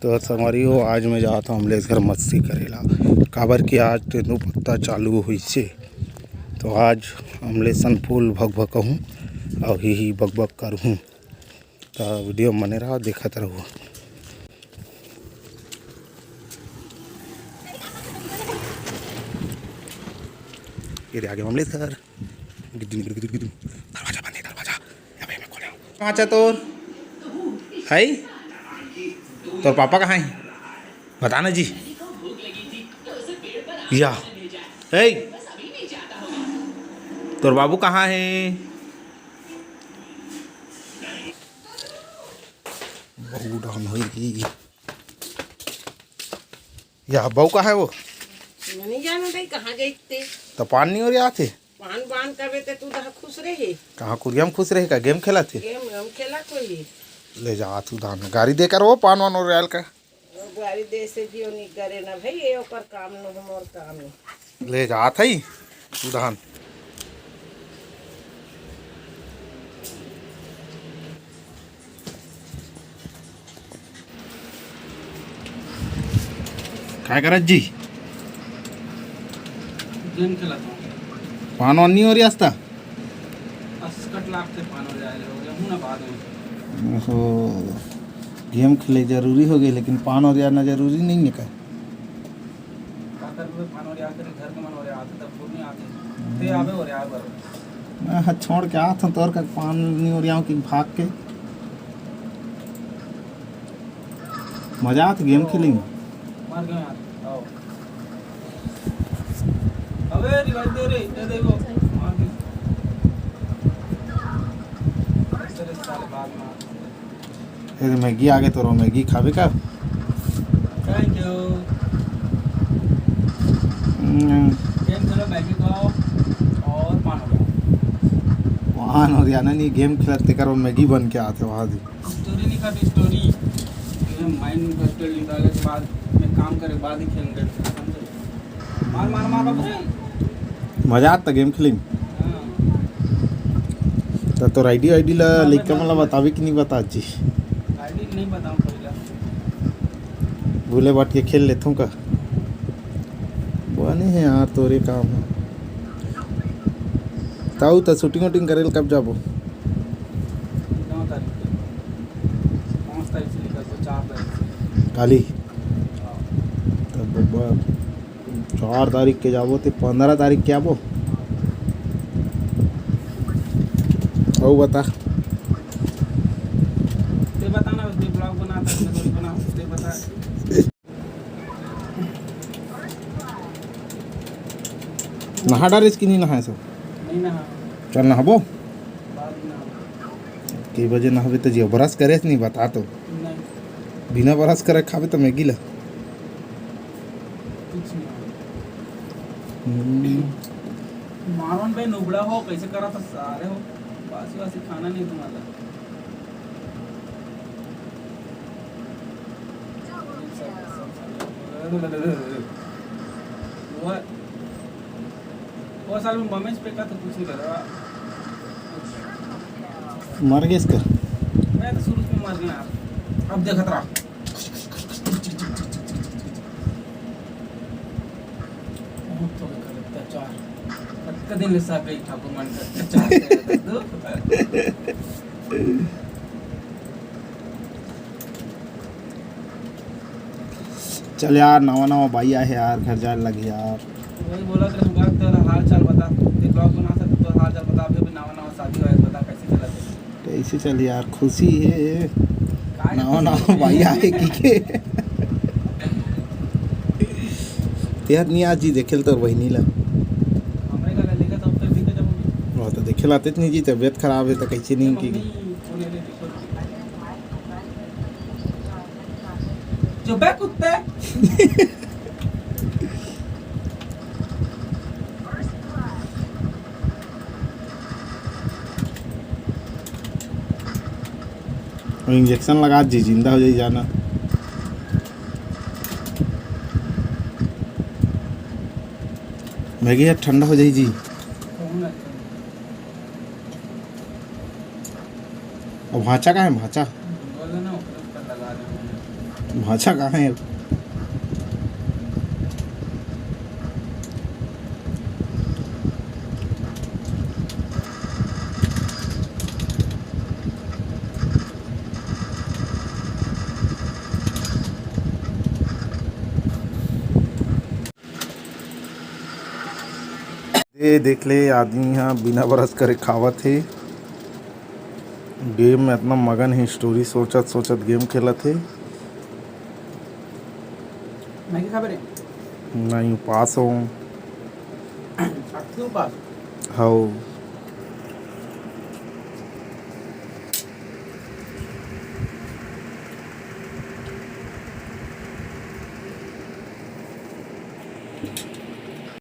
तो संगवारी हो, आज मैं जाता हूँ अमलेश घर मस्ती करेला काबर की आज तेंदू पत्ता चालू हुई से। तो आज अमलेसन फूल भग भग कहूँ और ही बग बग करूँ। तो वीडियो मने रहा देखत रहूँ। ये आगे अमलेश घर दरवाजा बंद है, दरवाजा मैं खोले कहाँ चा तोर है तोर पापा कहाँ है बताना जी। या है तोर बाबू कहाँ है? बहू डाउन होगी या बहू कहाँ है? वो नहीं जाना भाई कहाँ गई थे। तो पान नहीं हो रहा थे पान बान करवे ते तू दा खुश रहे। कहाँ कुरिया में खुश रहे का गेम खेला थे? गेम हम खेला कोई ले जा तू धान गाड़ी देकर वो पान वान और रेल का गाड़ी दे से जियो नहीं करे ना भाई ये ओकर काम न हम और काम नहीं ले जा थई तू धान। काय करत जी? गेम खेला था पान वान नहीं हो रही आस्ता अस्कट लागते पान हो जाए हूँ ना बाद में हो गेम खेले जरूरी हो गई लेकिन पान और जाना जरूरी नहीं है का पान हो घर के मन हो रहे आते तब फूल नहीं आते ते आवे हो रहा है मैं छोड़ के आता हूँ तोर का पान नहीं हो रहा हूँ कि भाग के मजा आता गेम खेलेंगे मार गए यार आओ अबे रिवाइव दे रे दे देखो मार के तेरे साले बाद में मैगी आ गए तो रो मैगी खावे का thank you game Khelo Maggi खाओ और पान हो गया पान और जाना नहीं गेम खेलते करो मैगी बन के आते वहाँ दी स्टोरी नहीं खाती स्टोरी माइंड बस्टर निकालने के बाद मैं काम करे बाद ही खेलेंगे मार मार मार बाबू मजा आता गेम खेलेंगे। तो आईडी ला लिख मतलब बतावे कि नहीं बता जी आईडी नहीं बताऊं पहला भूले बाट के खेल लेता हूँ का बने है यार तोरे काम है ताऊ तो शूटिंग वूटिंग करे कब जाबो 9 तारीख से 5 तारीख से लेकर 4 तारीख से काली तब 4 तारीख के जाबो तो 15 तारीख के आबो ओ बता ते बताना दे ब्लॉग बनाता है तो बना ते बता नहा डालिस कि नहीं नहाए सब नहीं ना चल नहाबो बाद में ना कई बजे नहाबे तो जी ब्रश करे नहीं बता तो नहीं बिना ब्रश करे खाबे तो मैगी ला कुछ नहीं मारवन भाई नुबड़ा हो कैसे करा था सारे हो बासी वासी खाना नहीं तुम्हारा वो साल में ममेज पे का तो कुछ नहीं कर रहा मर गए इसका मैं तो शुरू में मर गया अब देखत रहा तो करता चार दिन ले साहब गई ठाकुर मान करता चार चल यार नवा नवा भाई आए यार घर जाने लगे यार वही बोला कि हम बात तेरा हाल चाल बता एक ब्लॉग बना सकते तो हाल चाल बता अभी भी नवा नवा शादी हुआ है बता कैसे चला कैसे चल यार खुशी है नवा नवा भाई आए की के यार नहीं आज जी देखेल तो वही नहीं ला हमरे का लेगा तो फिर दिखे जब वो तो देखे लाते नहीं जी तबीयत खराब है तो कैसे नहीं की जो बे कुत्ते इंजेक्शन लगा जी जिंदा हो जाए जाना मैगी यार ठंडा हो जाए जी और भाचा का है भाचा बोले ना ऊपर लगा रहे भाषा कहाँ है? ये देख ले आदमी यहाँ बिना बरस करे खावत है। गेम में इतना मगन है, स्टोरी सोचत सोचत गेम खेलत है। मैगी खा बरे नहीं पास हो क्यों पास हाउ